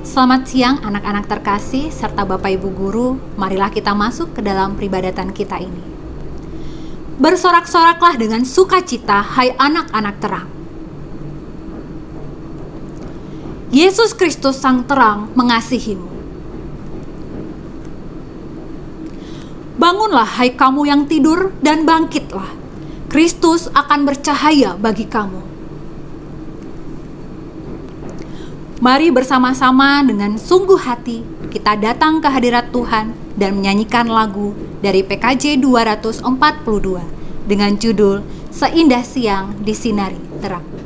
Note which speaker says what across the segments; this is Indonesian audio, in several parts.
Speaker 1: Selamat siang anak-anak terkasih serta Bapak Ibu Guru, marilah kita masuk ke dalam peribadatan kita ini. Bersorak-soraklah dengan sukacita, hai anak-anak terang. Yesus Kristus Sang Terang mengasihimu. Bangunlah hai kamu yang tidur dan bangkitlah. Kristus akan bercahaya bagi kamu. Mari bersama-sama dengan sungguh hati kita datang ke hadirat Tuhan dan menyanyikan lagu dari PKJ 242 dengan judul Seindah Siang Disinari Terang.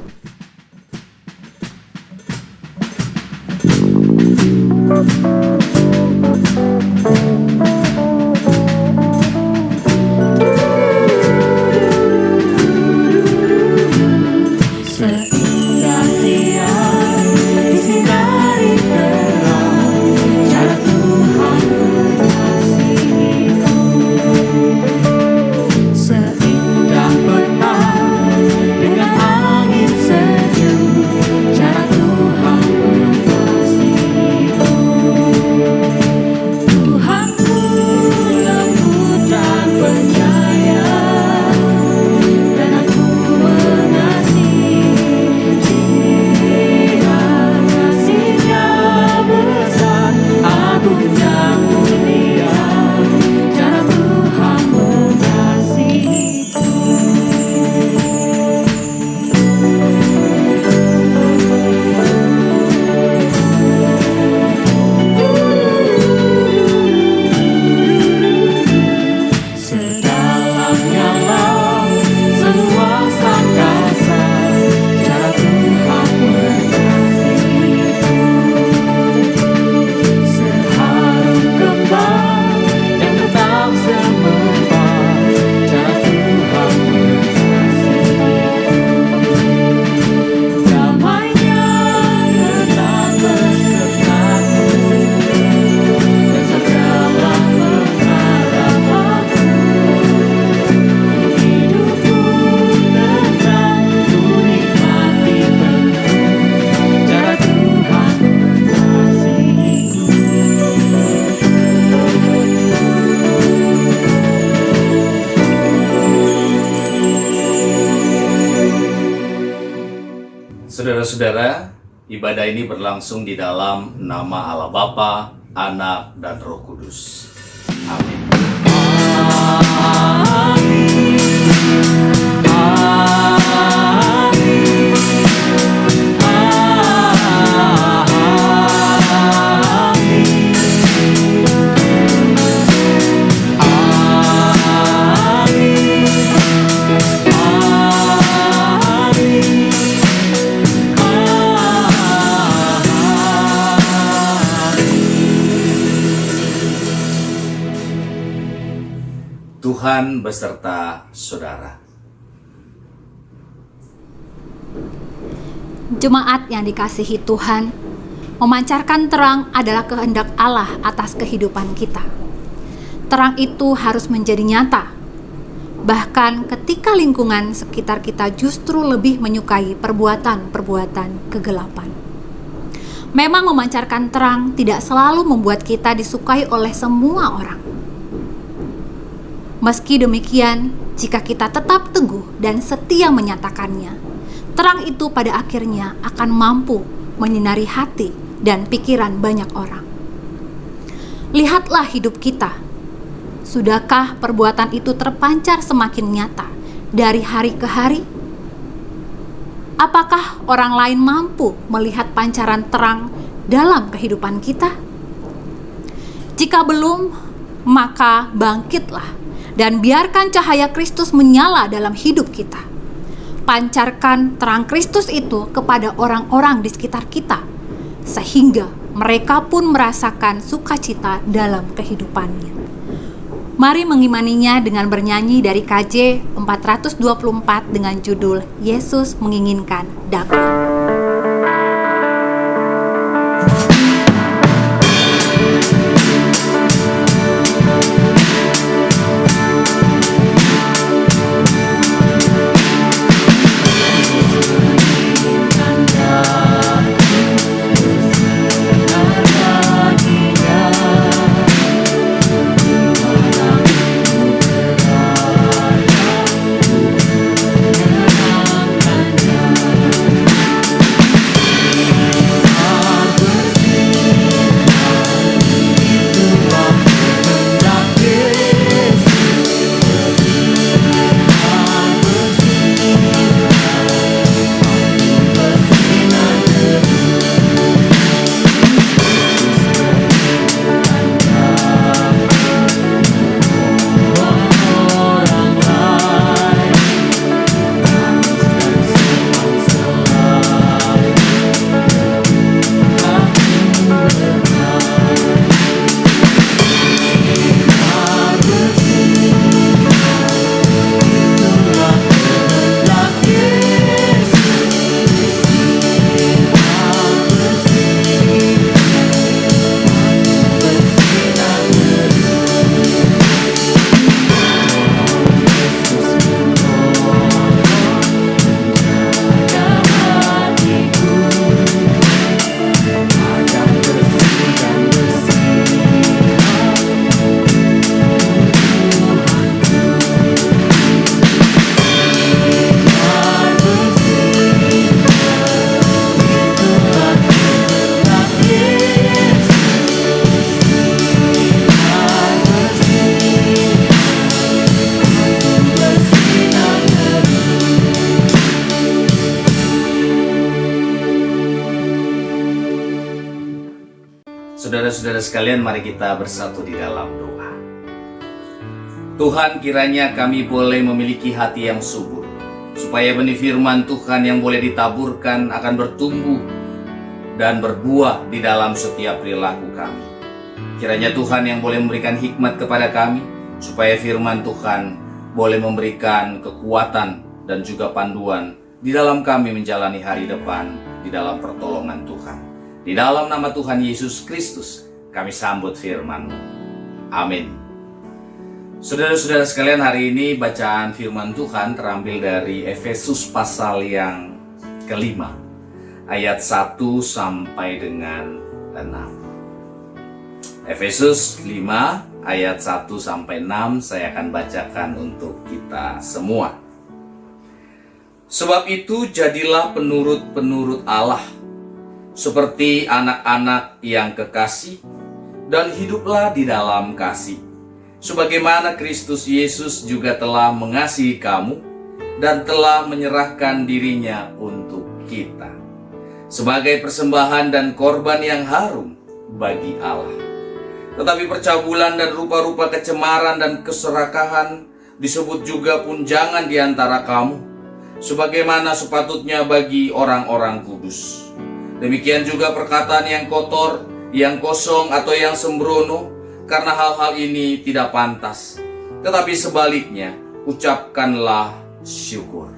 Speaker 2: Saudara-saudara, ibadah ini berlangsung di dalam nama Allah Bapa, Anak, dan Roh Kudus. Amin. Tuhan beserta saudara.
Speaker 1: Jemaat yang dikasihi Tuhan, memancarkan terang adalah kehendak Allah atas kehidupan kita. Terang itu harus menjadi nyata, bahkan ketika lingkungan sekitar kita justru lebih menyukai perbuatan-perbuatan kegelapan. Memang memancarkan terang tidak selalu membuat kita disukai oleh semua orang. Meski demikian, jika kita tetap teguh dan setia menyatakannya, terang itu pada akhirnya akan mampu menyinari hati dan pikiran banyak orang. Lihatlah hidup kita. Sudahkah perbuatan itu terpancar semakin nyata dari hari ke hari? Apakah orang lain mampu melihat pancaran terang dalam kehidupan kita? Jika belum, maka bangkitlah dan biarkan cahaya Kristus menyala dalam hidup kita. Pancarkan terang Kristus itu kepada orang-orang di sekitar kita, sehingga mereka pun merasakan sukacita dalam kehidupannya. Mari mengimaninya dengan bernyanyi dari KJ 424 dengan judul Yesus Menginginkan Damai.
Speaker 2: Saudara-saudara sekalian, mari kita bersatu di dalam doa. Tuhan, kiranya kami boleh memiliki hati yang subur, supaya benih firman Tuhan yang boleh ditaburkan akan bertumbuh dan berbuah di dalam setiap perilaku kami. Kiranya Tuhan yang boleh memberikan hikmat kepada kami, supaya firman Tuhan boleh memberikan kekuatan dan juga panduan di dalam kami menjalani hari depan di dalam pertolongan Tuhan. Di dalam nama Tuhan Yesus Kristus, kami sambut firman-Mu. Amin. Saudara-saudara sekalian, hari ini bacaan firman Tuhan terambil dari Efesus pasal yang kelima, ayat 1 sampai dengan 6. Efesus 5 ayat 1 sampai 6 saya akan bacakan untuk kita semua. Sebab itu jadilah penurut-penurut Allah, seperti anak-anak yang kekasih, dan hiduplah di dalam kasih. Sebagaimana Kristus Yesus juga telah mengasihi kamu dan telah menyerahkan dirinya untuk kita, sebagai persembahan dan korban yang harum bagi Allah. Tetapi percabulan dan rupa-rupa kecemaran dan keserakahan disebut juga pun jangan di antara kamu, sebagaimana sepatutnya bagi orang-orang kudus. Demikian juga perkataan yang kotor, yang kosong atau yang sembrono, karena hal-hal ini tidak pantas. Tetapi sebaliknya, ucapkanlah syukur.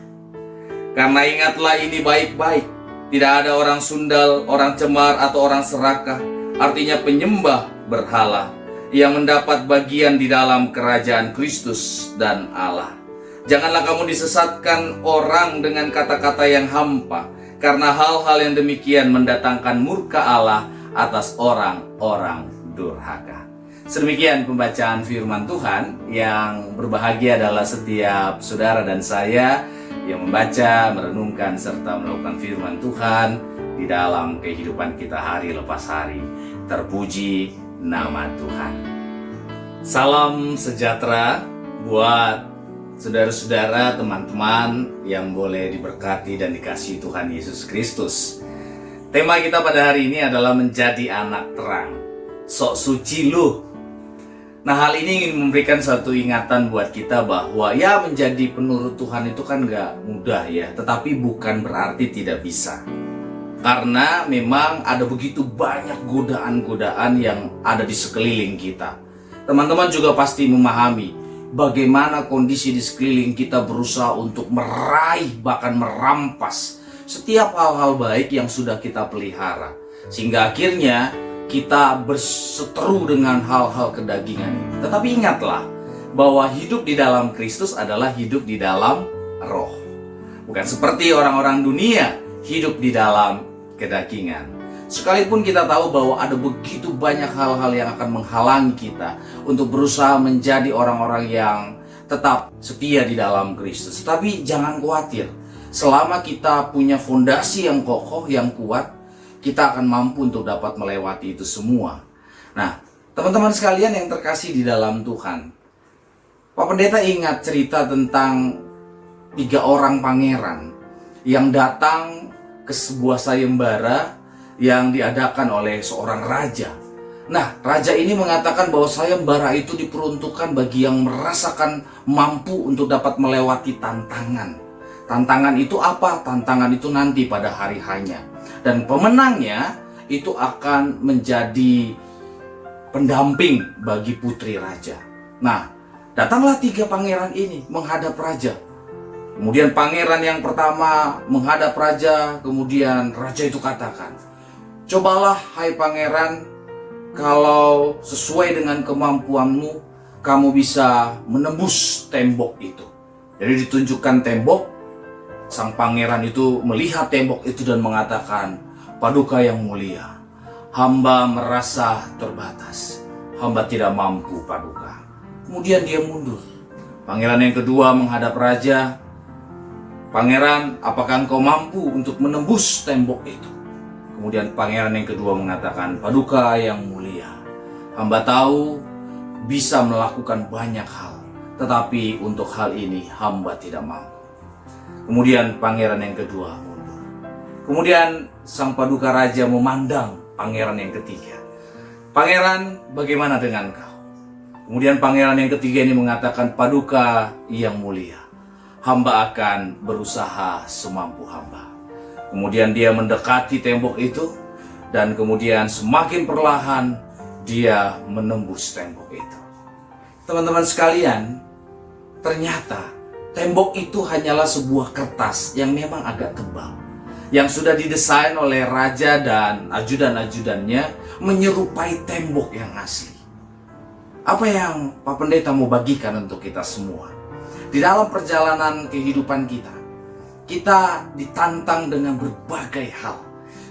Speaker 2: Karena ingatlah ini baik-baik, tidak ada orang sundal, orang cemar atau orang serakah, artinya penyembah berhala, yang mendapat bagian di dalam kerajaan Kristus dan Allah. Janganlah kamu disesatkan orang dengan kata-kata yang hampa, karena hal-hal yang demikian mendatangkan murka Allah atas orang-orang durhaka. Sedemikian pembacaan firman Tuhan. Yang berbahagia adalah setiap saudara dan saya yang membaca, merenungkan, serta melakukan firman Tuhan di dalam kehidupan kita hari lepas hari. Terpuji nama Tuhan. Salam sejahtera buat saudara-saudara, teman-teman yang boleh diberkati dan dikasihi Tuhan Yesus Kristus. Tema kita pada hari ini adalah menjadi anak terang. Sok suci lu. Nah, hal ini ingin memberikan satu ingatan buat kita bahwa ya menjadi penurut Tuhan itu kan gak mudah ya, tetapi bukan berarti tidak bisa. Karena memang ada begitu banyak godaan-godaan yang ada di sekeliling kita. Teman-teman juga pasti memahami bagaimana kondisi di sekeliling kita berusaha untuk meraih, bahkan merampas setiap hal-hal baik yang sudah kita pelihara. Sehingga akhirnya kita berseteru dengan hal-hal kedagingan ini. Tetapi ingatlah bahwa hidup di dalam Kristus adalah hidup di dalam roh. Bukan seperti orang-orang dunia hidup di dalam kedagingan. Sekalipun kita tahu bahwa ada begitu banyak hal-hal yang akan menghalangi kita untuk berusaha menjadi orang-orang yang tetap setia di dalam Kristus. Tapi jangan khawatir, selama kita punya fondasi yang kokoh, yang kuat, kita akan mampu untuk dapat melewati itu semua. Nah, teman-teman sekalian yang terkasih di dalam Tuhan, Pak Pendeta ingat cerita tentang 3 orang pangeran yang datang ke sebuah sayembara yang diadakan oleh seorang raja. Nah, raja ini mengatakan bahwa sayembara itu diperuntukkan bagi yang merasakan mampu untuk dapat melewati tantangan. Tantangan itu apa? Tantangan itu nanti pada hari hanya. Dan pemenangnya itu akan menjadi pendamping bagi putri raja. Nah, datanglah 3 pangeran ini menghadap raja. Kemudian pangeran yang pertama menghadap raja, kemudian raja itu katakan, "Cobalah hai pangeran, kalau sesuai dengan kemampuanmu, kamu bisa menembus tembok itu." Jadi ditunjukkan tembok. Sang pangeran itu melihat tembok itu dan mengatakan, "Paduka yang mulia, hamba merasa terbatas. Hamba tidak mampu, Paduka." Kemudian dia mundur. Pangeran yang kedua menghadap raja, "Pangeran, apakah engkau mampu untuk menembus tembok itu?" Kemudian pangeran yang kedua mengatakan, "Paduka yang mulia, hamba tahu bisa melakukan banyak hal, tetapi untuk hal ini hamba tidak mampu." Kemudian pangeran yang kedua mundur. Kemudian sang paduka raja memandang pangeran yang ketiga. Pangeran, bagaimana dengan kau? Kemudian pangeran yang ketiga ini mengatakan, Paduka yang mulia, hamba akan berusaha semampu hamba. Kemudian dia mendekati tembok itu, dan kemudian semakin perlahan dia menembus tembok itu. Teman-teman sekalian, ternyata tembok itu hanyalah sebuah kertas yang memang agak tebal, yang sudah didesain oleh raja dan ajudan-ajudannya menyerupai tembok yang asli. Apa yang Pak Pendeta mau bagikan untuk kita semua? Di dalam perjalanan kehidupan kita, kita ditantang dengan berbagai hal.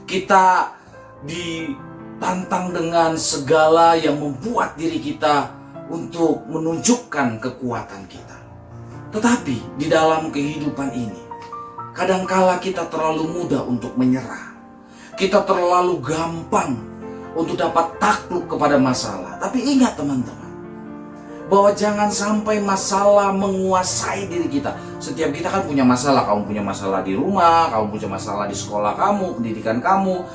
Speaker 2: Kita ditantang dengan segala yang membuat diri kita untuk menunjukkan kekuatan kita. Tetapi di dalam kehidupan ini, kadangkala kita terlalu mudah untuk menyerah. Kita terlalu gampang untuk dapat takluk kepada masalah. Tapi ingat teman-teman, bahwa jangan sampai masalah menguasai diri kita. Setiap kita kan punya masalah. Kamu punya masalah di rumah, kamu punya masalah di sekolah kamu, pendidikan kamu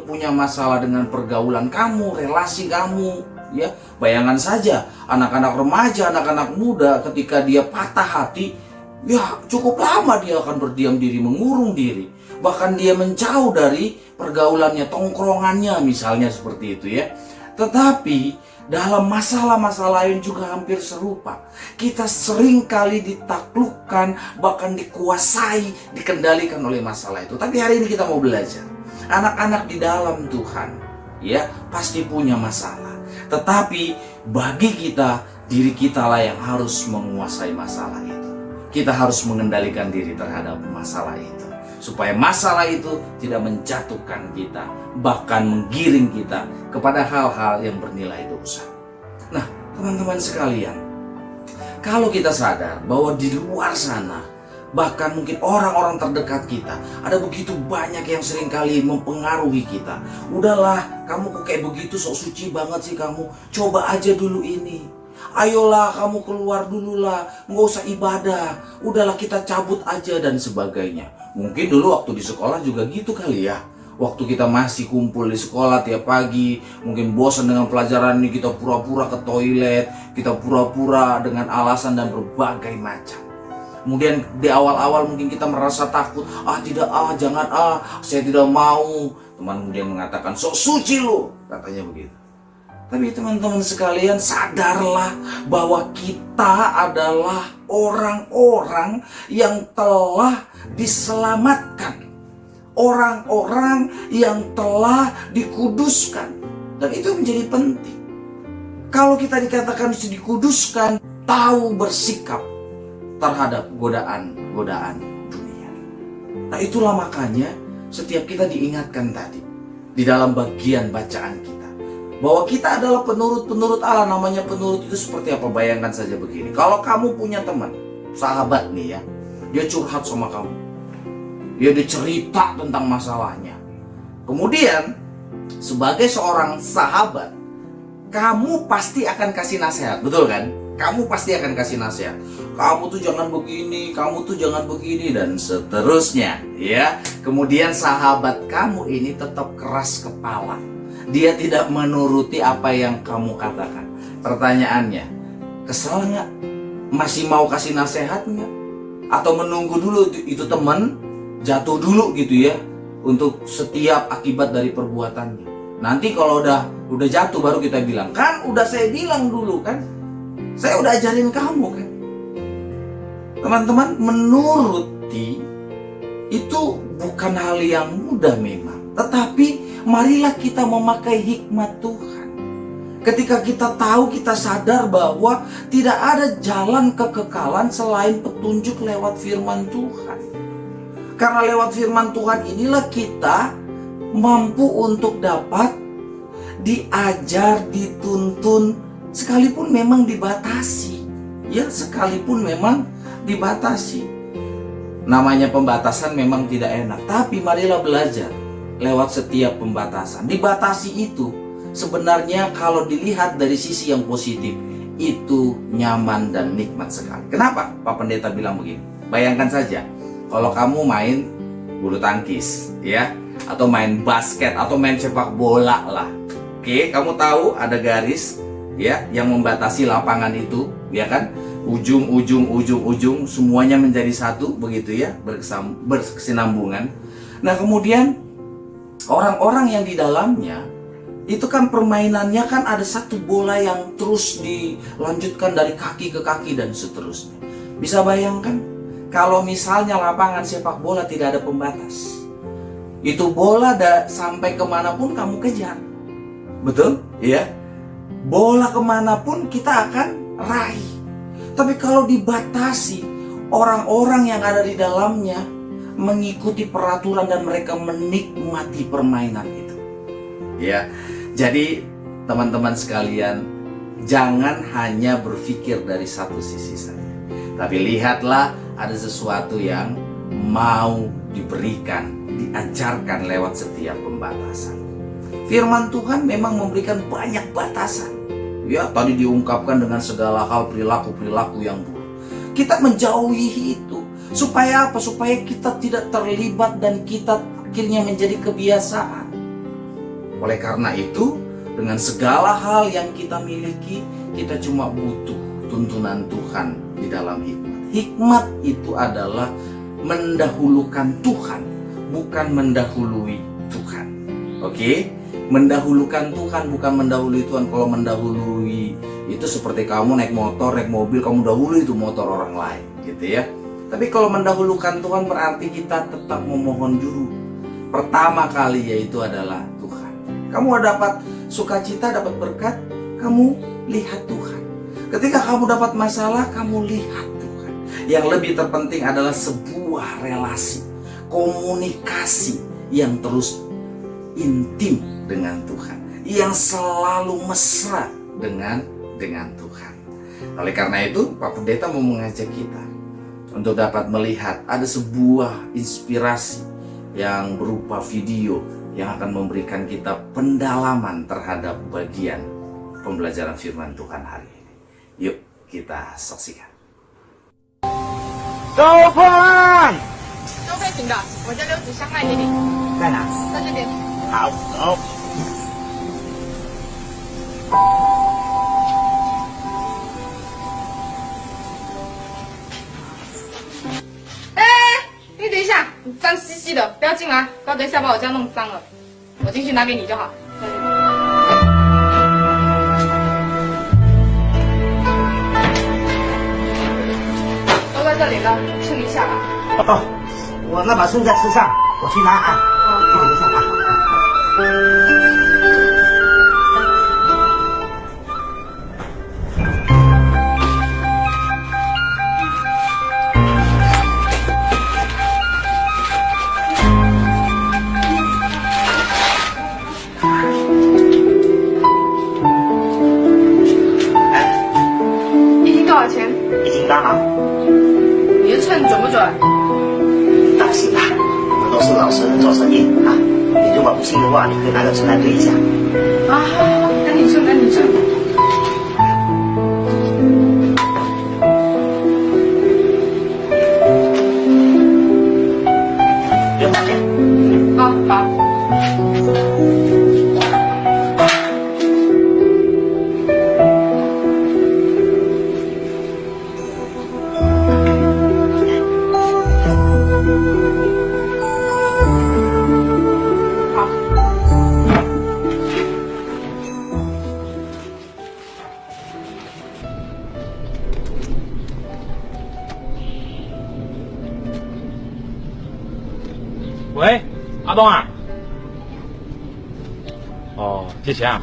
Speaker 2: punya masalah dengan pergaulan kamu, relasi kamu. Ya, bayangan saja anak-anak remaja, anak-anak muda ketika dia patah hati, ya cukup lama dia akan berdiam diri, mengurung diri. Bahkan dia menjauh dari pergaulannya, tongkrongannya misalnya seperti itu ya. Tetapi dalam masalah-masalah lain juga hampir serupa. Kita sering kali ditaklukkan, bahkan dikuasai, dikendalikan oleh masalah itu. Tapi hari ini kita mau belajar. Anak-anak di dalam Tuhan, ya pasti punya masalah. Tetapi bagi kita, diri kita lah yang harus menguasai masalah itu. Kita harus mengendalikan diri terhadap masalah itu, supaya masalah itu tidak menjatuhkan kita, bahkan menggiring kita kepada hal-hal yang bernilai dosa. Nah, teman-teman sekalian, kalau kita sadar bahwa di luar sana, bahkan mungkin orang-orang terdekat kita, ada begitu banyak yang seringkali mempengaruhi kita. Udahlah, kamu kok kayak begitu, sok suci banget sih kamu, coba aja dulu ini. Ayolah kamu keluar dululah, nggak usah ibadah, udahlah kita cabut aja dan sebagainya. Mungkin dulu waktu di sekolah juga gitu kali ya. Waktu kita masih kumpul di sekolah tiap pagi, mungkin bosan dengan pelajaran ini, kita pura-pura ke toilet, kita pura-pura dengan alasan dan berbagai macam. Kemudian di awal-awal mungkin kita merasa takut, jangan saya tidak mau. Teman kemudian mengatakan, sok suci lu, katanya begitu. Tapi teman-teman sekalian, sadarlah bahwa kita adalah orang-orang yang telah diselamatkan. Orang-orang yang telah dikuduskan. Dan itu menjadi penting. Kalau kita dikatakan dikuduskan, tahu bersikap terhadap godaan-godaan dunia. Nah itulah makanya setiap kita diingatkan tadi di dalam bagian bacaan kita, bahwa kita adalah penurut-penurut Allah. Namanya penurut itu seperti apa? Bayangkan saja begini. Kalau kamu punya teman, sahabat nih ya, dia curhat sama kamu, dia cerita tentang masalahnya. Kemudian sebagai seorang sahabat, kamu pasti akan kasih nasihat, betul kan? Kamu pasti akan kasih nasihat. Kamu tuh jangan begini, kamu tuh jangan begini, dan seterusnya ya. Kemudian sahabat kamu ini tetap keras kepala. Dia tidak menuruti apa yang kamu katakan. Pertanyaannya, kesel nggak? Masih mau kasih nasihat nggak? Atau menunggu dulu itu teman jatuh dulu gitu ya, untuk setiap akibat dari perbuatannya. Nanti kalau udah jatuh baru kita bilang, kan udah saya bilang dulu kan, saya udah ajarin kamu kan. Teman-teman, menuruti itu bukan hal yang mudah memang. Tetapi marilah kita memakai hikmat Tuhan. Ketika kita tahu, kita sadar bahwa tidak ada jalan kekekalan selain petunjuk lewat firman Tuhan. Karena lewat firman Tuhan inilah kita mampu untuk dapat diajar, dituntun, sekalipun memang dibatasi. Ya, sekalipun memang dibatasi. Namanya pembatasan memang tidak enak, tapi marilah belajar lewat setiap pembatasan. Dibatasi itu sebenarnya kalau dilihat dari sisi yang positif, itu nyaman dan nikmat sekali. Kenapa Pak Pendeta bilang begini? Bayangkan saja, kalau kamu main bulu tangkis ya, atau main basket, atau main sepak bola lah, Oke, kamu tahu ada garis ya yang membatasi lapangan itu, ya kan? Ujung semuanya menjadi satu begitu ya, berkesinambungan. Nah, kemudian orang-orang yang di dalamnya itu kan permainannya kan ada satu bola yang terus dilanjutkan dari kaki ke kaki dan seterusnya. Bisa bayangkan kalau misalnya lapangan sepak bola tidak ada pembatas, itu bola sampai kemanapun kamu kejar, betul? Ya, bola kemanapun kita akan raih. Tapi kalau dibatasi, orang-orang yang ada di dalamnya mengikuti peraturan dan mereka menikmati permainan itu. Ya, jadi teman-teman sekalian, jangan hanya berpikir dari satu sisi saja. Tapi lihatlah ada sesuatu yang mau diberikan, diajarkan lewat setiap pembatasan. Firman Tuhan memang memberikan banyak batasan. Ya, tadi diungkapkan dengan segala hal perilaku-perilaku yang buruk. Kita menjauhi itu. Supaya apa? Supaya kita tidak terlibat dan kita akhirnya menjadi kebiasaan. Oleh karena itu, dengan segala hal yang kita miliki, kita cuma butuh tuntunan Tuhan di dalam hikmat. Hikmat itu adalah mendahulukan Tuhan, bukan mendahului Tuhan. Oke? Mendahulukan Tuhan bukan mendahului Tuhan. Kalau mendahului itu seperti kamu naik motor, naik mobil, kamu dahului itu motor orang lain, gitu ya. Tapi kalau mendahulukan Tuhan berarti kita tetap memohon dulu. Pertama kali yaitu adalah Tuhan. Kamu dapat sukacita, dapat berkat, kamu lihat Tuhan. Ketika kamu dapat masalah, kamu lihat Tuhan. Yang lebih terpenting adalah sebuah relasi, komunikasi yang terus intim dengan Tuhan, yang selalu mesra dengan Tuhan. Oleh karena itu, Pak Pendeta mau mengajak kita untuk dapat melihat ada sebuah inspirasi yang berupa video yang akan memberikan kita pendalaman terhadap bagian pembelajaran firman Tuhan hari ini. Yuk kita saksikan.
Speaker 3: 收饭，
Speaker 4: 收费请的，我这溜子香麦给你，
Speaker 3: 在哪？
Speaker 4: 在这边。
Speaker 3: 好，走。
Speaker 4: 你等一下，你脏兮兮的，不要进来，不要等一下把我家弄脏了。我进去拿给你就好。都在这里了，清一下吧。
Speaker 3: 哦，我那把书在车上，我去拿啊。你等一下啊。
Speaker 4: 一斤多少钱？
Speaker 3: 一斤8毛，
Speaker 4: 你的秤准不准？
Speaker 3: 放心吧，我们都是老实人做生意啊。你如果不信的话，你可以拿个秤来对一下。
Speaker 4: 啊，好好好，赶紧称，赶紧称。
Speaker 3: 不用花钱。
Speaker 4: 啊，好。
Speaker 5: 喂，阿东啊。哦，借钱啊？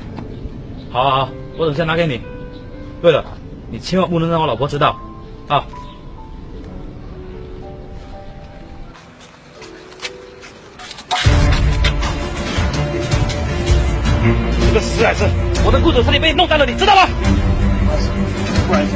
Speaker 5: 好好好，我等下拿给你。对了，你千万不能让我老婆知道啊。这个死矮子，我的雇主差点被弄干了，你知道吗？
Speaker 3: 不好意思，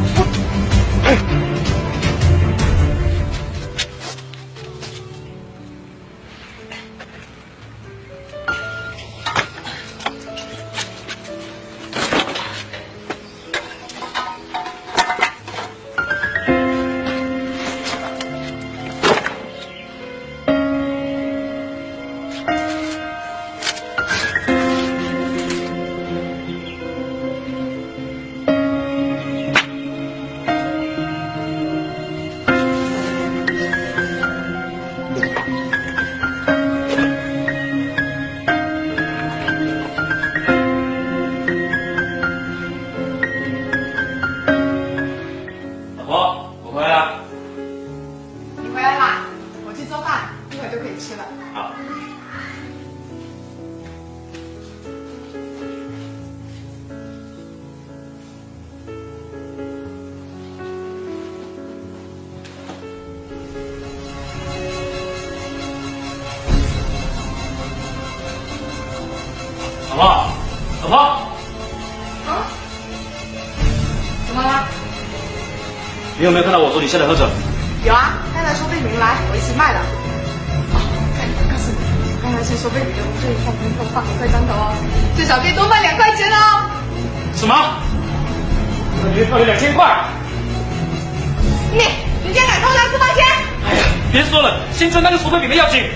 Speaker 4: 就可以吃了。
Speaker 5: 好。老婆，老婆，
Speaker 4: 啊？怎么了？
Speaker 5: 你有没有看到我手底下的盒子？
Speaker 4: 有啊，刚才收费员来，我一起卖了。哦，告诉你，刚才先收费员这一放空放2块张头哦，最少可以多卖2块钱哦。
Speaker 5: 什么？那你要了2000块？
Speaker 4: 你竟然敢偷拿私房钱！
Speaker 5: 哎呀，别说了，先赚那个收费饼的要紧。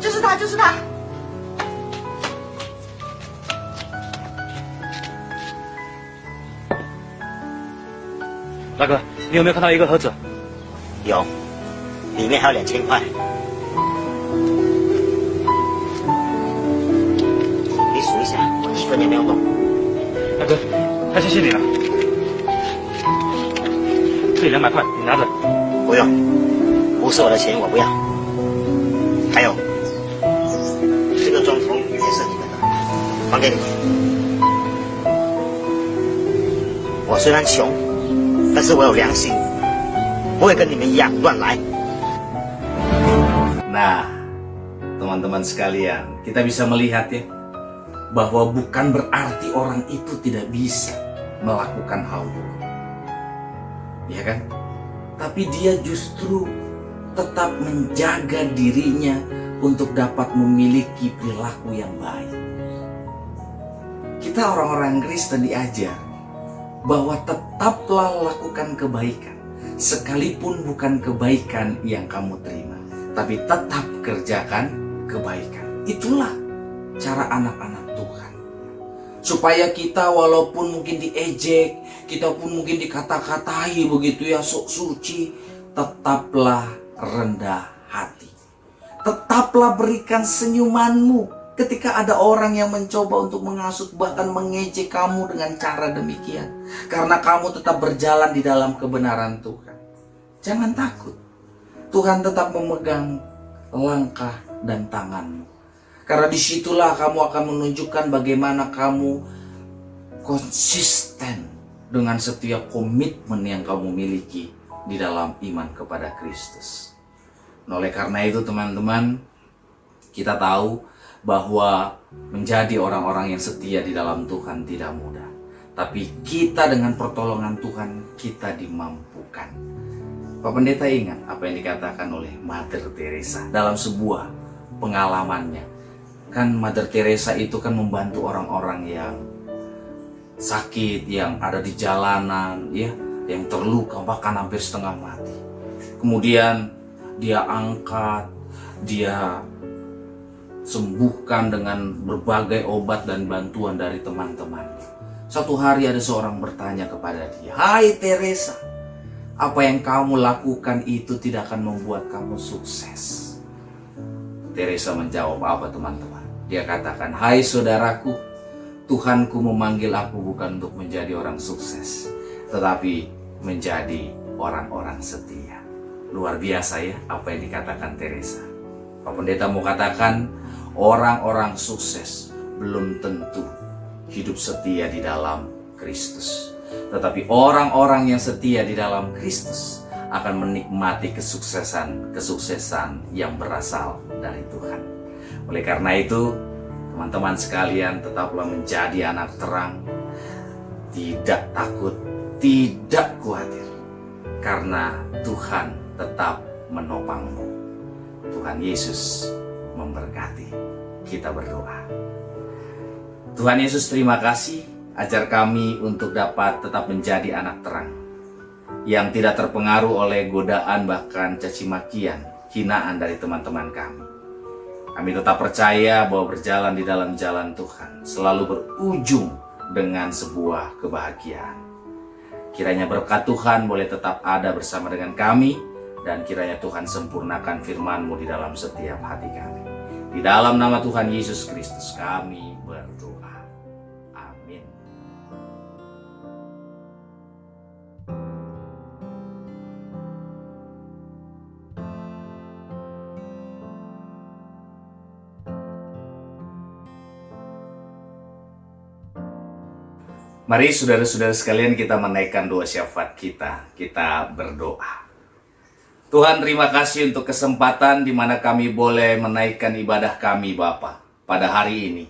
Speaker 4: 就是他，就是他。
Speaker 5: 大哥，你有没有看到一个盒子？
Speaker 3: 有，里面还有2000块。你数一下，我一分也没有动。
Speaker 5: 大哥，太谢谢你了。这里200块，你拿着。
Speaker 3: 不用，不是我的钱，我不要。还有，这个装虫也是你们的，还给你。我虽然穷，但是我有良心，不会跟你们一样乱来。
Speaker 2: Nah, teman-teman sekalian, kita bisa melihat ya, bahwa bukan berarti orang itu tidak bisa melakukan hal buruk, ya kan? Tapi dia justru tetap menjaga dirinya untuk dapat memiliki perilaku yang baik. Kita orang-orang Kristen diajar bahwa tetaplah lakukan kebaikan, sekalipun bukan kebaikan yang kamu terima, tapi tetap kerjakan kebaikan. Itulah cara anak-anak Tuhan. Supaya kita walaupun mungkin diejek, kita pun mungkin dikata-katai begitu ya, sok suci, tetaplah rendah hati. Tetaplah berikan senyumanmu ketika ada orang yang mencoba untuk menghasut bahkan mengejek kamu dengan cara demikian. Karena kamu tetap berjalan di dalam kebenaran Tuhan. Jangan takut. Tuhan tetap memegang langkah dan tanganmu. Karena disitulah kamu akan menunjukkan bagaimana kamu konsisten dengan setiap komitmen yang kamu miliki di dalam iman kepada Kristus. Nah, oleh karena itu teman-teman, kita tahu bahwa menjadi orang-orang yang setia di dalam Tuhan tidak mudah. Tapi kita dengan pertolongan Tuhan, kita dimampukan. Pak Pendeta ingat apa yang dikatakan oleh Mother Teresa dalam sebuah pengalamannya. Kan Mother Teresa itu kan membantu orang-orang yang sakit, yang ada di jalanan, ya, yang terluka bahkan hampir setengah mati. Kemudian dia angkat, dia sembuhkan dengan berbagai obat dan bantuan dari teman-temannya. Suatu hari ada seorang bertanya kepada dia, "Hai Teresa, apa yang kamu lakukan itu tidak akan membuat kamu sukses." Teresa menjawab apa teman-teman? Dia katakan, "Hai saudaraku, Tuhanku memanggil aku bukan untuk menjadi orang sukses, tetapi menjadi orang-orang setia." Luar biasa ya apa yang dikatakan Teresa. Pak Pendeta mau katakan, orang-orang sukses belum tentu hidup setia di dalam Kristus. Tetapi orang-orang yang setia di dalam Kristus akan menikmati kesuksesan yang berasal dari Tuhan. Oleh karena itu, teman-teman sekalian, tetaplah menjadi anak terang. Tidak takut, tidak khawatir. Karena Tuhan tetap menopangmu. Tuhan Yesus memberkati. Kita berdoa. Tuhan Yesus, terima kasih. Ajar kami untuk dapat tetap menjadi anak terang yang tidak terpengaruh oleh godaan bahkan caci makian, hinaan dari teman-teman kami. Kami tetap percaya bahwa berjalan di dalam jalan Tuhan selalu berujung dengan sebuah kebahagiaan. Kiranya berkat Tuhan boleh tetap ada bersama dengan kami, dan kiranya Tuhan sempurnakan firman-Mu di dalam setiap hati kami. Di dalam nama Tuhan Yesus Kristus kami berdoa. Amin. Mari saudara-saudara sekalian kita menaikkan doa syafaat kita. Kita berdoa. Tuhan, terima kasih untuk kesempatan di mana kami boleh menaikkan ibadah kami Bapa pada hari ini.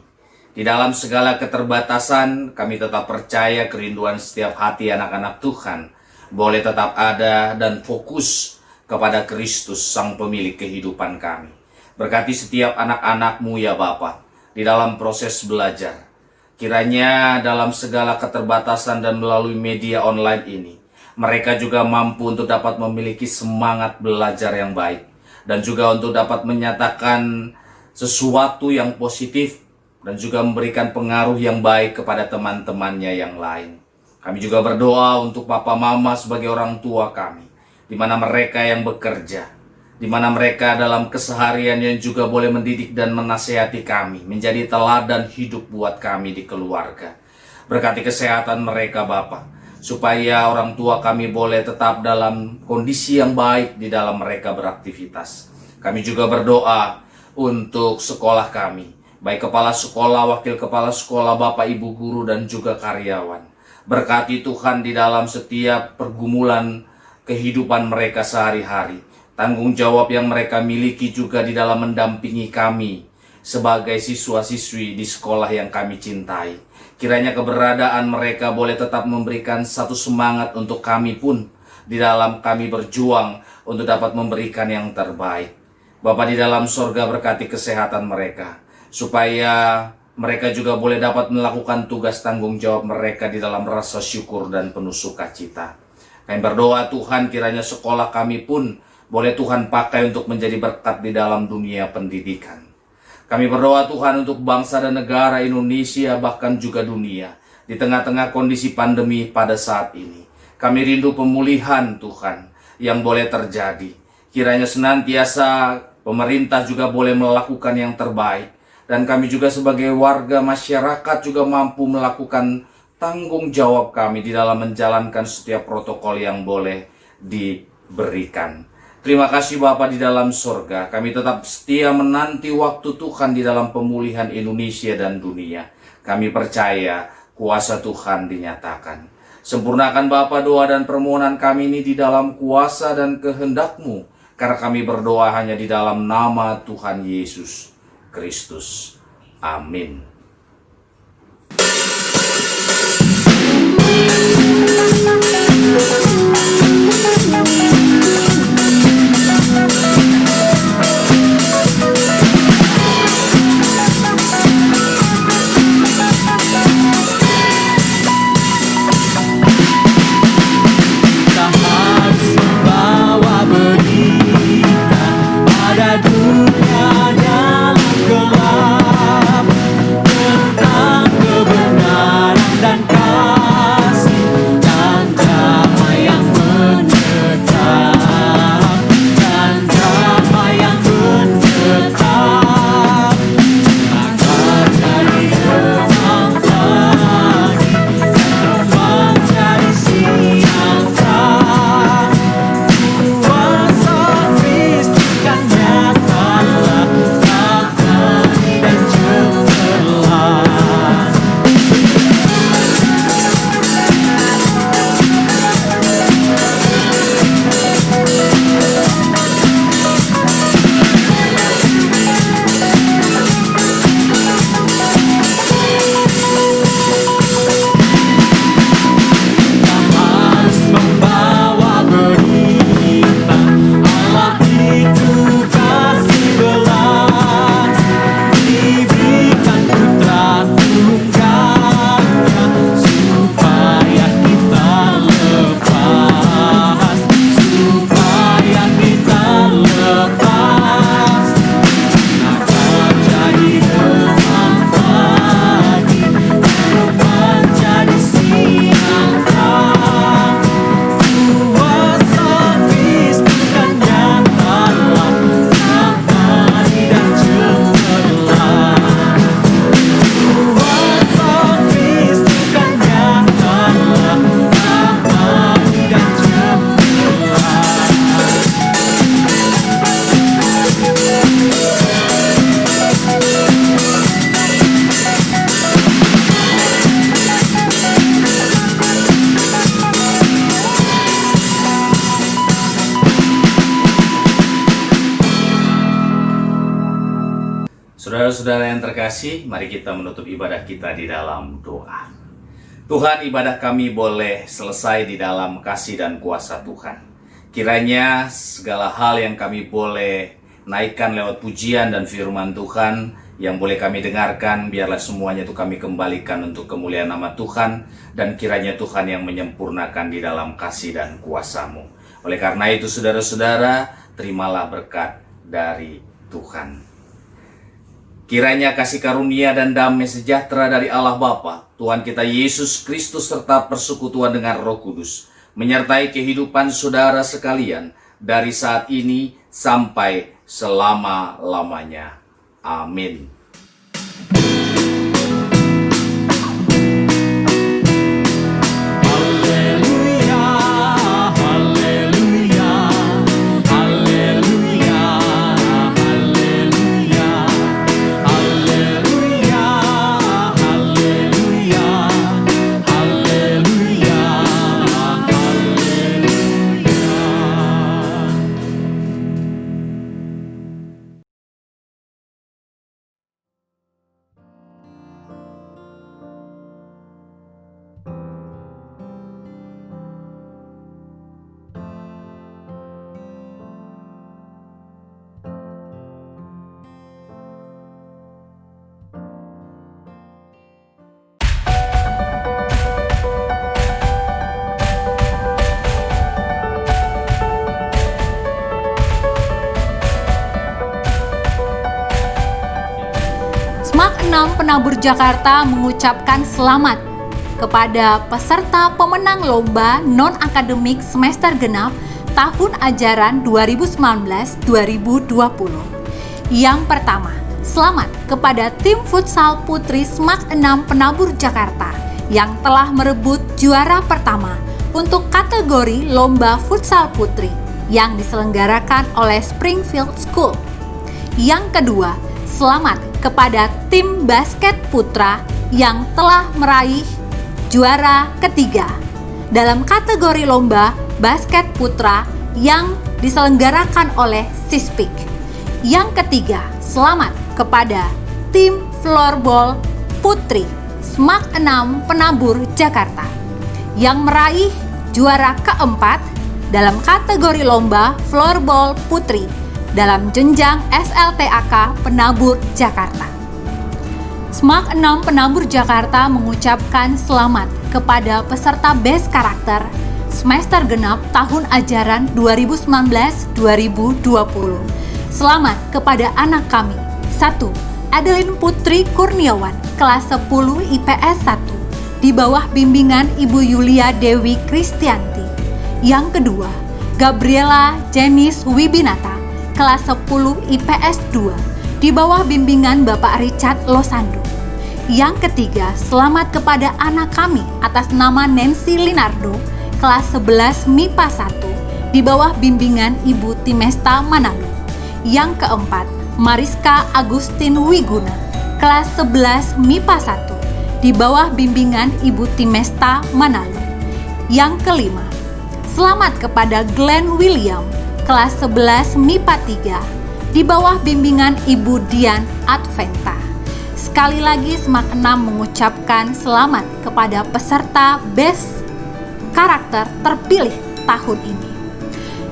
Speaker 2: Di dalam segala keterbatasan, kami tetap percaya kerinduan setiap hati anak-anak Tuhan boleh tetap ada dan fokus kepada Kristus, Sang Pemilik kehidupan kami. Berkati setiap anak-anak-Mu ya Bapa di dalam proses belajar. Kiranya dalam segala keterbatasan dan melalui media online ini, mereka juga mampu untuk dapat memiliki semangat belajar yang baik. Dan juga untuk dapat menyatakan sesuatu yang positif dan juga memberikan pengaruh yang baik kepada teman-temannya yang lain. Kami juga berdoa untuk Papa Mama sebagai orang tua kami, di mana mereka yang bekerja, di mana mereka dalam keseharian yang juga boleh mendidik dan menasihati kami, menjadi teladan hidup buat kami di keluarga. Berkati kesehatan mereka Bapa, supaya orang tua kami boleh tetap dalam kondisi yang baik di dalam mereka beraktivitas. Kami juga berdoa untuk sekolah kami, baik kepala sekolah, wakil kepala sekolah, Bapak Ibu guru dan juga karyawan. Berkati Tuhan di dalam setiap pergumulan kehidupan mereka sehari-hari. Tanggung jawab yang mereka miliki juga di dalam mendampingi kami sebagai siswa-siswi di sekolah yang kami cintai. Kiranya keberadaan mereka boleh tetap memberikan satu semangat untuk kami pun di dalam kami berjuang untuk dapat memberikan yang terbaik. Bapa di dalam sorga, berkati kesehatan mereka, supaya mereka juga boleh dapat melakukan tugas tanggung jawab mereka di dalam rasa syukur dan penuh sukacita. Kami berdoa Tuhan, kiranya sekolah kami pun boleh Tuhan pakai untuk menjadi berkat di dalam dunia pendidikan. Kami berdoa Tuhan untuk bangsa dan negara Indonesia, bahkan juga dunia, di tengah-tengah kondisi pandemi pada saat ini. Kami rindu pemulihan Tuhan yang boleh terjadi. Kiranya senantiasa pemerintah juga boleh melakukan yang terbaik. Dan kami juga sebagai warga masyarakat juga mampu melakukan tanggung jawab kami di dalam menjalankan setiap protokol yang boleh diberikan. Terima kasih Bapa di dalam sorga, kami tetap setia menanti waktu Tuhan di dalam pemulihan Indonesia dan dunia. Kami percaya kuasa Tuhan dinyatakan. Sempurnakan Bapa doa dan permohonan kami ini di dalam kuasa dan kehendak-Mu, karena kami berdoa hanya di dalam nama Tuhan Yesus Kristus. Amin.
Speaker 6: Dunia dalam gelap.
Speaker 2: Saudara-saudara yang terkasih, mari kita menutup ibadah kita di dalam doa. Tuhan, ibadah kami boleh selesai di dalam kasih dan kuasa Tuhan. Kiranya segala hal yang kami boleh naikkan lewat pujian dan firman Tuhan yang boleh kami dengarkan, biarlah semuanya itu kami kembalikan untuk kemuliaan nama Tuhan, dan kiranya Tuhan yang menyempurnakan di dalam kasih dan kuasa-Mu. Oleh karena itu, saudara-saudara, terimalah berkat dari Tuhan. Kiranya kasih karunia dan damai sejahtera dari Allah Bapa, Tuhan kita Yesus Kristus, serta persekutuan dengan Roh Kudus menyertai kehidupan saudara sekalian dari saat ini sampai selama-lamanya. Amin.
Speaker 1: SMAK 6 Penabur Jakarta mengucapkan selamat kepada peserta pemenang lomba non-akademik semester genap tahun ajaran 2019-2020. Yang pertama, selamat kepada tim futsal putri SMAK 6 Penabur Jakarta yang telah merebut juara pertama untuk kategori lomba futsal putri yang diselenggarakan oleh Springfield School. Yang kedua, selamat kepada tim basket putra yang telah meraih juara ketiga dalam kategori lomba basket putra yang diselenggarakan oleh Sispik. Yang ketiga, selamat kepada tim floorball putri SMAK 6 Penabur Jakarta yang meraih juara keempat dalam kategori lomba floorball putri dalam jenjang SLTAK Penabur Jakarta. SMAK 6 Penabur Jakarta mengucapkan selamat kepada peserta Best Karakter semester genap tahun ajaran 2019-2020. Selamat kepada anak kami. 1. Adeline Putri Kurniawan, kelas 10 IPS 1, di bawah bimbingan Ibu Yulia Dewi Kristianti. Yang kedua, Gabriela Jenis Wibinata, kelas 10 IPS 2, di bawah bimbingan Bapak Richard Losando. Yang ketiga, selamat kepada anak kami atas nama Nancy Linardo, kelas 11 MIPA 1, di bawah bimbingan Ibu Timesta Manado. Yang keempat, Mariska Agustin Wiguna, kelas 11 MIPA 1, di bawah bimbingan Ibu Timesta Manado. Yang kelima, selamat kepada Glenn William, kelas 11 MIPA 3, di bawah bimbingan Ibu Dian Adventa. Sekali lagi SMAK 6 mengucapkan selamat kepada peserta Best Karakter terpilih tahun ini.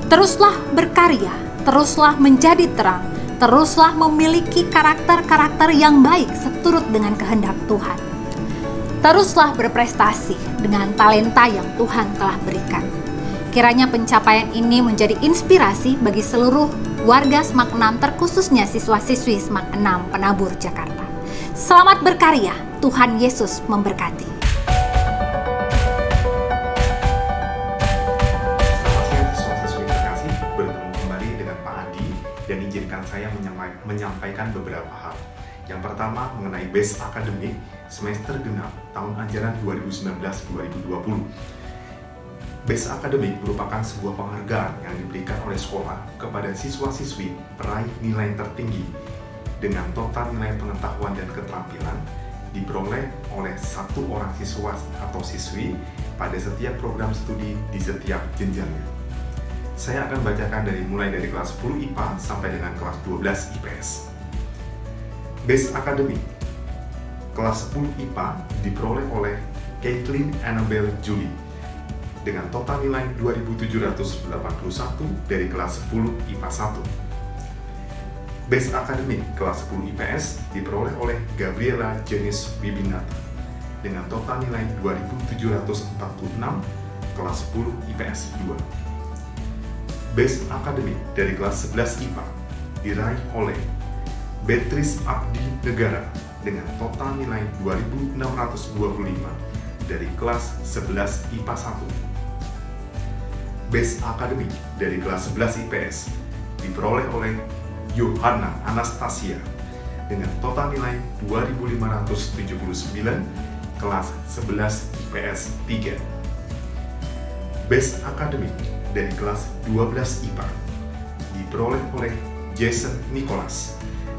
Speaker 1: Teruslah berkarya, teruslah menjadi terang, teruslah memiliki karakter-karakter yang baik seturut dengan kehendak Tuhan. Teruslah berprestasi dengan talenta yang Tuhan telah berikan. Kiranya pencapaian ini menjadi inspirasi bagi seluruh warga SMAK 6, terkhususnya siswa-siswi SMAK 6 Penabur Jakarta. Selamat berkarya, Tuhan Yesus memberkati.
Speaker 6: Selamat siang siswa-siswi terkasih, bertemu kembali dengan Pak Adi dan izinkan saya menyampaikan beberapa hal. Yang pertama mengenai Best Akademik semester genap tahun ajaran 2019-2020. Best Akademik merupakan sebuah penghargaan yang diberikan oleh sekolah kepada siswa-siswi peraih nilai tertinggi dengan total nilai pengetahuan dan keterampilan diperoleh oleh satu orang siswa atau siswi pada setiap program studi di setiap jenjangnya. Saya akan bacakan mulai dari kelas 10 IPA sampai dengan kelas 12 IPS. Base Akademik kelas 10 IPA diperoleh oleh Caitlin Annabelle Julie dengan total nilai 2.781 dari kelas 10 IPA 1. Base Akademik kelas 10 IPS diperoleh oleh Gabriela Janice Bibinata dengan total nilai 2.746 kelas 10 IPS 2. Base Akademik dari kelas 11 IPA diraih oleh Beatrice Abdi Negara dengan total nilai 2.625 dari kelas 11 IPA 1. Base Akademik dari kelas 11 IPS diperoleh oleh Yohana Anastasia dengan total nilai 2.579 kelas 11 IPS 3. Base Akademik dari kelas 12 IPA diperoleh oleh Jason Nicholas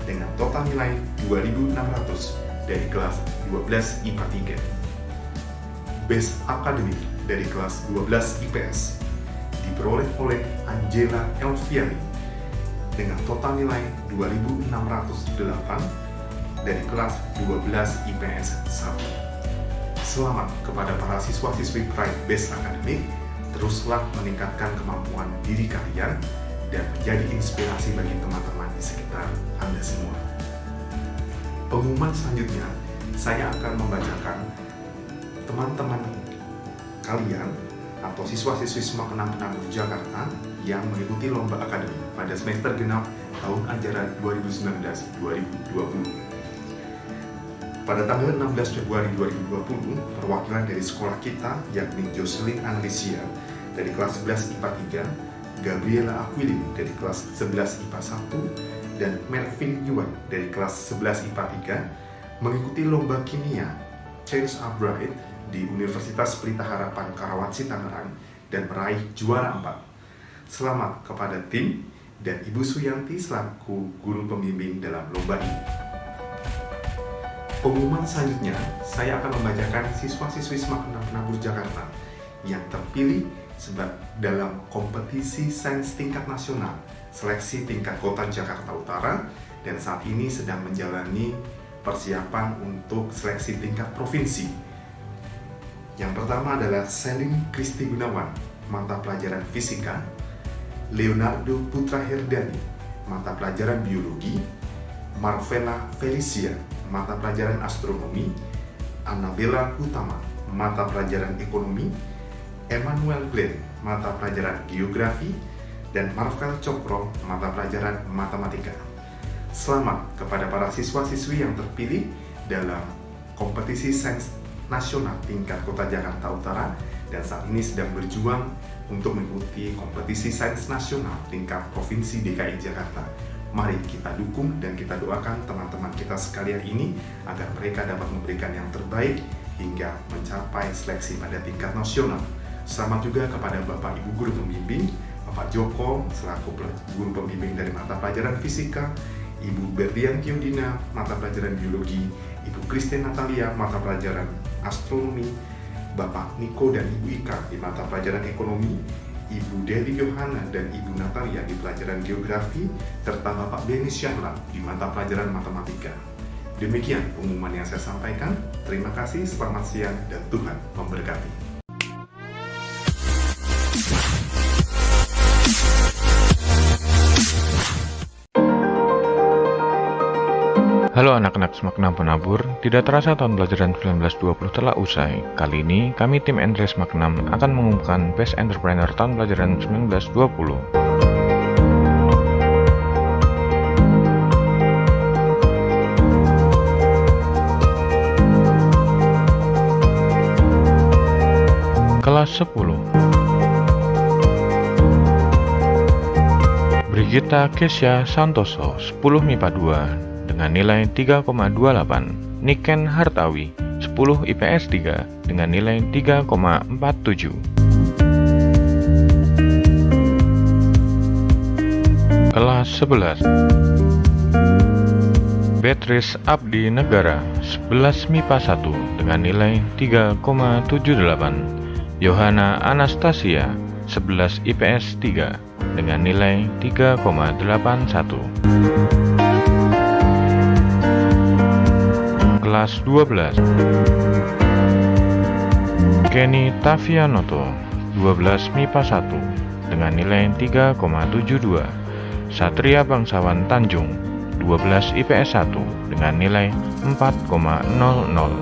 Speaker 6: dengan total nilai 2.600 dari kelas 12 IPA 3. Base Akademik dari kelas 12 IPS diperoleh oleh Angela Elviani dengan total nilai 2.608 dari kelas 12 IPS 1. Selamat kepada para siswa-siswi Pride Base Akademik, teruslah meningkatkan kemampuan diri kalian dan menjadi inspirasi bagi teman-teman di sekitar Anda semua. Pengumuman selanjutnya, saya akan membacakan teman-teman kalian atau siswa-siswi Semak Enam Penabur Jakarta yang mengikuti lomba akademik pada semester genap tahun ajaran 2019-2020. Pada tanggal 16 Februari 2020, perwakilan dari sekolah kita yakni Jocelyn Analicia dari kelas 11 IPA 3, Gabriela Aquilin dari kelas 11 IPA 1, dan Mervin Yuan dari kelas 11 IPA 3 mengikuti lomba kimia Change a Bright di Universitas Pelita Harapan Karawaci Tangerang dan meraih juara 4. Selamat kepada tim dan Ibu Suyanti selaku guru pembimbing dalam lomba ini. Pengumuman selanjutnya, saya akan membacakan siswa-siswi Semak Enam Penabur Jakarta yang terpilih dalam kompetisi sains tingkat nasional seleksi tingkat kota Jakarta Utara dan saat ini sedang menjalani persiapan untuk seleksi tingkat provinsi. Yang pertama adalah Selin Kristi Gunawan, mata pelajaran fisika, Leonardo Putra Herdani, mata pelajaran biologi, Marvela Felicia, mata pelajaran astronomi, Annabella Utama, mata pelajaran ekonomi, Emmanuel Glenn, mata pelajaran geografi, dan Marvel Cokro, mata pelajaran matematika. Selamat kepada para siswa-siswi yang terpilih dalam kompetisi sains nasional tingkat kota Jakarta Utara dan saat ini sedang berjuang untuk mengikuti kompetisi sains nasional tingkat provinsi DKI Jakarta. Mari kita dukung dan kita doakan teman-teman kita sekalian ini agar mereka dapat memberikan yang terbaik hingga mencapai seleksi pada tingkat nasional. Selamat juga kepada Bapak Ibu Guru Pembimbing, Bapak Joko selaku guru pembimbing dari mata pelajaran fisika, Ibu Berlian Tiodina mata pelajaran biologi, Ibu Christine Natalia mata pelajaran astronomi, Bapak Niko dan Ibu Ika di mata pelajaran ekonomi, Ibu Dewi Yohana dan Ibu Natalia di pelajaran geografi, serta Bapak Beni Syahla di mata pelajaran matematika. Demikian pengumuman yang saya sampaikan. Terima kasih, selamat siang, dan Tuhan memberkati.
Speaker 7: Halo anak-anak Semak Enam Penabur, tidak terasa tahun pelajaran 1920 telah usai. Kali ini, kami tim Andre Semak Enam akan mengumumkan Best Entrepreneur tahun pelajaran 1920. Kelas 10 Brigita Kesya Santoso, 10 MIPA 2 dengan nilai 3,28. Niken Hartawi, 10 IPS 3 dengan nilai 3,47. Kelas 11 Beatrice Abdi Negara, 11 MIPA 1 dengan nilai 3,78. Yohana Anastasia, 11 IPS 3 dengan nilai 3,81. kelas 12. Kenny Tavianoto, 12 MIPA 1 dengan nilai 3,72. Satria Bangsawan Tanjung, 12 IPS 1 dengan nilai 4,00.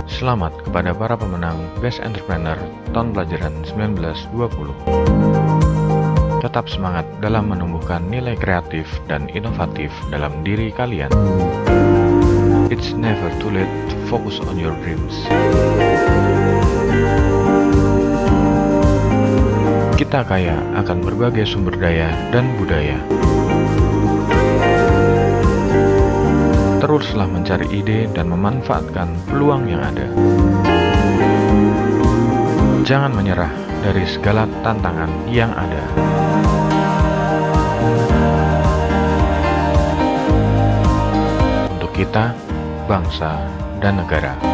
Speaker 7: Selamat kepada para pemenang Best Entrepreneur tahun pelajaran 1920. Tetap semangat dalam menumbuhkan nilai kreatif dan inovatif dalam diri kalian. It's never too late to focus on your dreams. Kita kaya akan berbagai sumber daya dan budaya. Teruslah mencari ide dan memanfaatkan peluang yang ada. Jangan menyerah dari segala tantangan yang ada. Untuk kita, bangsa, dan negara.